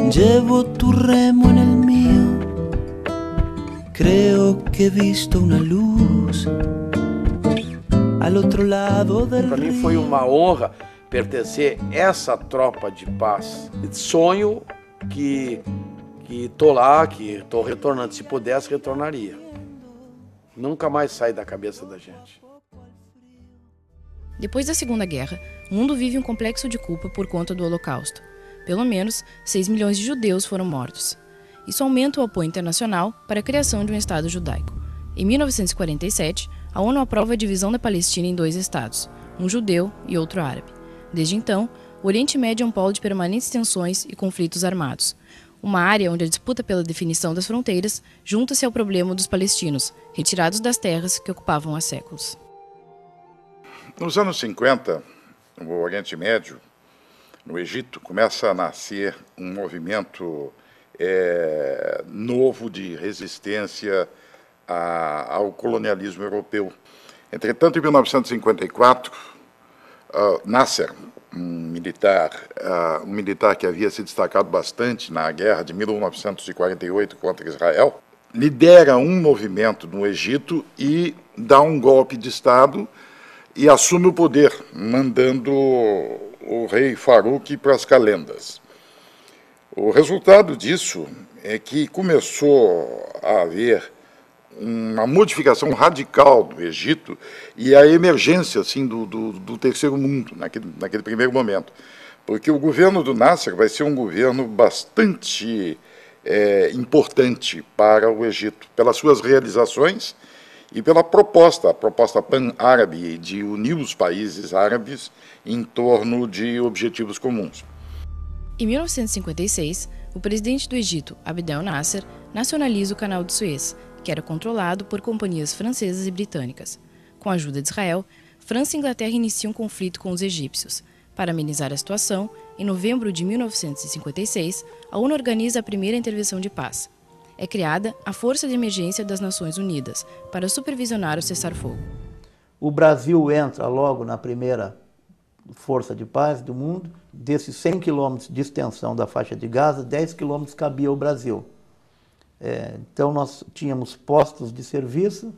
Llevo tu remo en el mío, creo que he visto una luz al outro lado del Para mim foi uma honra pertencer a essa tropa de paz. Sonho que tô lá, que tô retornando. Se pudesse, retornaria. Nunca mais sai da cabeça da gente. Depois da Segunda Guerra, o mundo vive um complexo de culpa por conta do Holocausto. Pelo menos 6 milhões de judeus foram mortos. Isso aumenta o apoio internacional para a criação de um Estado judaico. Em 1947, a ONU aprova a divisão da Palestina em 2 estados, um judeu e outro árabe. Desde então, o Oriente Médio é um polo de permanentes tensões e conflitos armados. Uma área onde a disputa pela definição das fronteiras junta-se ao problema dos palestinos, retirados das terras que ocupavam há séculos. Nos anos 50, no Oriente Médio, no Egito, começa a nascer um movimento novo de resistência ao colonialismo europeu. Entretanto, em 1954, Nasser, um militar que havia se destacado bastante na guerra de 1948 contra Israel, lidera um movimento no Egito e dá um golpe de Estado e assume o poder, mandando o rei Farouk para as calendas. O resultado disso é que começou a haver uma modificação radical do Egito e a emergência assim, do terceiro mundo, naquele primeiro momento. Porque o governo do Nasser vai ser um governo bastante importante para o Egito, pelas suas realizações e pela a proposta pan-árabe de unir os países árabes em torno de objetivos comuns. Em 1956, o presidente do Egito, Abdel Nasser, nacionaliza o Canal de Suez, que era controlado por companhias francesas e britânicas. Com a ajuda de Israel, França e Inglaterra iniciam um conflito com os egípcios. Para amenizar a situação, em novembro de 1956, a ONU organiza a primeira intervenção de paz. É criada a Força de Emergência das Nações Unidas para supervisionar o cessar-fogo. O Brasil entra logo na primeira Força de Paz do mundo. Desses 100 quilômetros de extensão da faixa de Gaza, 10 quilômetros cabia ao Brasil. Então nós tínhamos postos de serviço,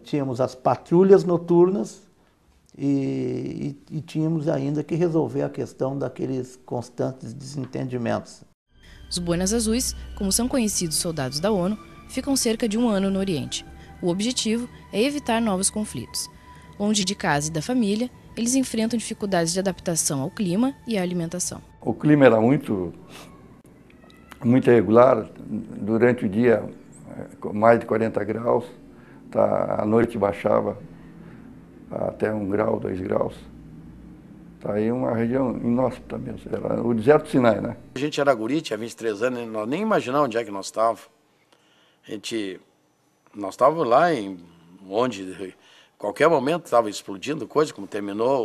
tínhamos as patrulhas noturnas e tínhamos ainda que resolver a questão daqueles constantes desentendimentos. Os Boinas Azuis, como são conhecidos soldados da ONU, ficam cerca de 1 ano no Oriente. O objetivo é evitar novos conflitos. Longe de casa e da família, eles enfrentam dificuldades de adaptação ao clima e à alimentação. O clima era muito irregular, durante o dia mais de 40 graus, à noite baixava até 1 grau, 2 graus. Está aí uma região inóspita mesmo, era o deserto do Sinai, né? A gente era guri, tinha 23 anos, nós nem imaginávamos onde é que nós estávamos. Nós estávamos lá onde qualquer momento estava explodindo coisa, como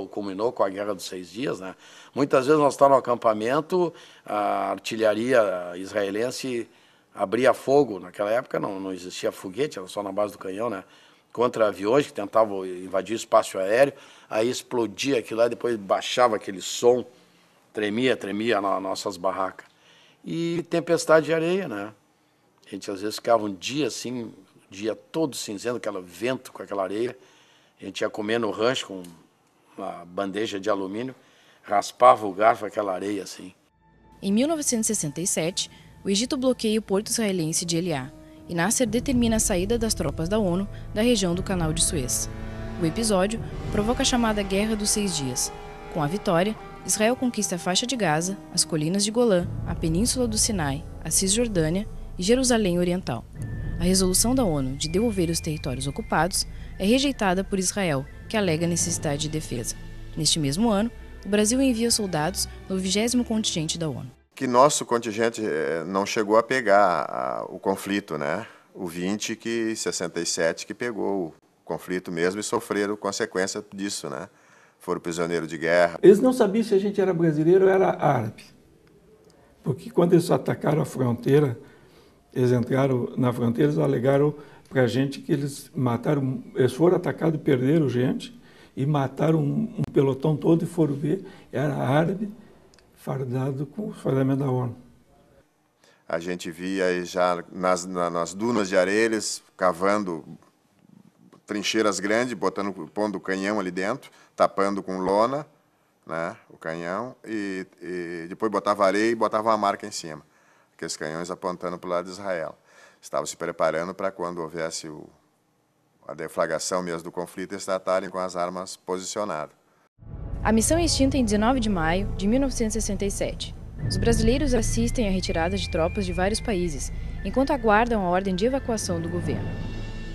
culminou com a Guerra dos 6 Dias, né? Muitas vezes nós estávamos no acampamento, a artilharia israelense abria fogo. Naquela época não existia foguete, era só na base do canhão, né? Contra aviões que tentavam invadir o espaço aéreo, aí explodia aquilo lá, depois baixava aquele som, tremia nas nossas barracas. E tempestade de areia, né? A gente às vezes ficava um dia assim, o dia todo cinzento, aquele vento com aquela areia. A gente ia comer no rancho com uma bandeja de alumínio, raspava o garfo, aquela areia assim. Em 1967, o Egito bloqueia o porto israelense de Eliá, e Nasser determina a saída das tropas da ONU da região do Canal de Suez. O episódio provoca a chamada Guerra dos 6 Dias. Com a vitória, Israel conquista a faixa de Gaza, as colinas de Golã, a península do Sinai, a Cisjordânia e Jerusalém Oriental. A resolução da ONU de devolver os territórios ocupados é rejeitada por Israel, que alega necessidade de defesa. Neste mesmo ano, o Brasil envia soldados no 20º contingente da ONU. Que nosso contingente não chegou a pegar o conflito, né? O 67 que pegou o conflito mesmo e sofreram consequência disso, né? Foram prisioneiros de guerra. Eles não sabiam se a gente era brasileiro ou era árabe. Porque quando eles atacaram a fronteira, eles entraram na fronteira, eles alegaram para a gente que eles foram atacados e perderam gente, e mataram um pelotão todo e foram ver, era árabe, fardado com os fardamentos da ONU. A gente via aí já nas dunas de Areias, cavando trincheiras grandes, pondo o canhão ali dentro, tapando com lona, né, o canhão, e depois botava areia e botava uma marca em cima. Aqueles canhões apontando para o lado de Israel. Estavam se preparando para quando houvesse a deflagração mesmo do conflito, eles estarem com as armas posicionadas. A missão é extinta em 19 de maio de 1967. Os brasileiros assistem à retirada de tropas de vários países, enquanto aguardam a ordem de evacuação do governo.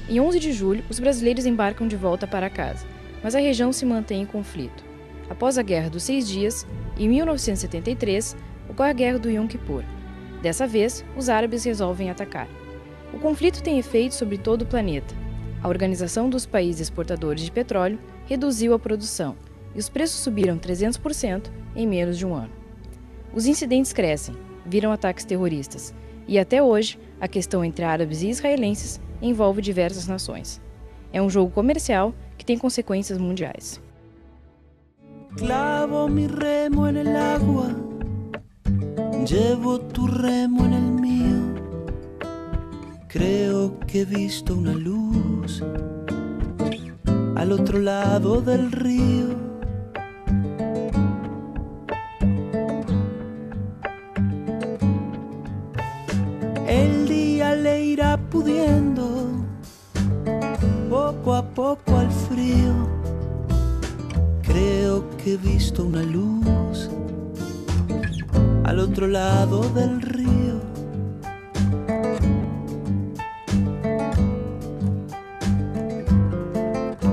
Em 11 de julho, os brasileiros embarcam de volta para casa, mas a região se mantém em conflito. Após a Guerra dos 6 Dias, em 1973, ocorre a Guerra do Yom Kippur. Dessa vez, os árabes resolvem atacar. O conflito tem efeitos sobre todo o planeta. A Organização dos Países Exportadores de Petróleo reduziu a produção e os preços subiram 300% em menos de um ano. Os incidentes crescem, viram ataques terroristas e até hoje a questão entre árabes e israelenses envolve diversas nações. É um jogo comercial que tem consequências mundiais. Clavo mi remo en el agua, llevo tu remo en el mío. Creo que he visto una luz al otro lado del río. El día le irá pudiendo poco a poco al frío. Creo que he visto una luz al otro lado del río.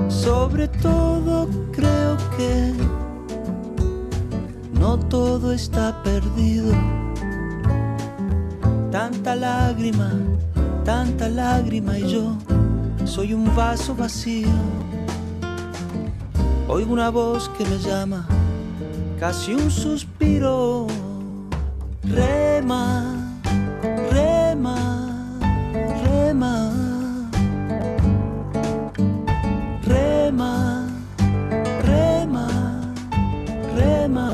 Sobre todo creo que no todo está perdido. Tanta lágrima y yo soy un vaso vacío. Oigo una voz que me llama, casi un suspiro. Rema, rema, rema. Rema, rema, rema.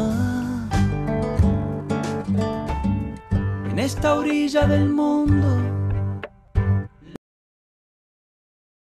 En esta orilla del mundo